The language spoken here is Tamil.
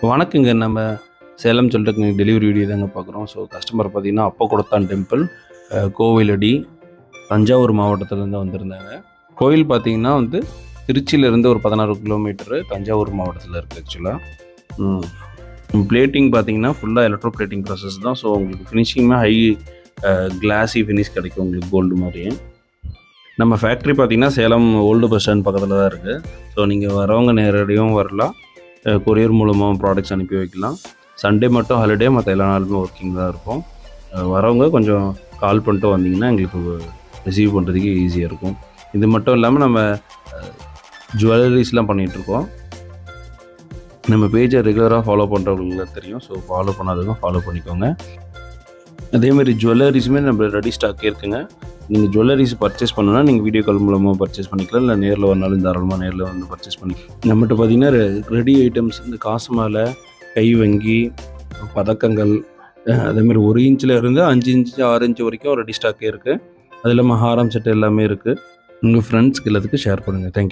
வணக்கங்க. நம்ம சேலம் சொல்லிட்டு டெலிவரி வீடியோ தாங்க பார்க்குறோம். ஸோ கஸ்டமர் பார்த்தீங்கன்னா, அப்பக்குளத்தான் டெம்பிள், கோவிலடி, தஞ்சாவூர் மாவட்டத்திலேருந்து வந்திருந்தாங்க. கோயில் பார்த்தீங்கன்னா திருச்சியிலேருந்து ஒரு 16 கிலோமீட்டரு தஞ்சாவூர் மாவட்டத்தில் இருக்குது ஆக்சுவலாக. பிளேட்டிங் பார்த்தீங்கன்னா, ஃபுல்லாக எலக்ட்ரோ பிளேட்டிங் ப்ராசஸ் தான். ஸோ உங்களுக்கு ஃபினிஷிங்குமே ஹை கிளாஸி ஃபினிஷ் கிடைக்கும் உங்களுக்கு கோல்டு மாதிரியே. நம்ம ஃபேக்ட்ரி பார்த்தீங்கன்னா, சேலம் ஓல்டு பஸ் ஸ்டாண்ட் பக்கத்தில் தான் இருக்குது. ஸோ நீங்கள் வரவங்க நேரடியாகவும் வரலாம், கொரியர் மூலமாக ப்ராடக்ட்ஸ் அனுப்பி வைக்கலாம். சண்டே மட்டும் ஹாலிடே, மற்ற எல்லா நாளுமே ஒர்க்கிங் தான் இருக்கும். வரவங்க கொஞ்சம் கால் பண்ணிட்டு வந்தீங்கன்னா எங்களுக்கு ரிசீவ் பண்ணுறதுக்கு ஈஸியாக இருக்கும். இது மட்டும் இல்லாமல் நம்ம ஜுவல்லரிஸ்லாம் பண்ணிகிட்ருக்கோம். நம்ம பேஜை ரெகுலராக ஃபாலோ பண்ணுறவங்களுக்கு தெரியும். ஸோ ஃபாலோ பண்ணாதவங்க ஃபாலோ பண்ணிக்கோங்க. அதேமாதிரி ஜுவல்லரிஸுமே நம்ம ரெடி ஸ்டாக்கே இருக்குங்க. நீங்கள் ஜுவல்லரிஸ் பர்ச்சேஸ் பண்ணணுன்னா நீங்கள் வீடியோ கால் மூலமாக பர்ச்சேஸ் பண்ணிக்கலாம், இல்லை நேரில் வரனாலும் தாராளமாக நேரில் வந்து பர்ச்சேஸ் பண்ணிக்கலாம். நம்மகிட்ட பார்த்தீங்கன்னா ரெடி ஐட்டம்ஸ், இந்த காசு மாலை, கை வங்கி, பதக்கங்கள், அதேமாதிரி 1 இன்ச்சில் இருந்து 5 இன்ச்சு 6 இன்ச்சு வரைக்கும் ரெடி ஸ்டாக்கே இருக்குது. அது இல்லாமல் ஹாரம் செட்டு எல்லாமே இருக்குது. உங்கள் ஃப்ரெண்ட்ஸ்க்கு எல்லாத்துக்கும் ஷேர் பண்ணுங்கள். தேங்க்யூ.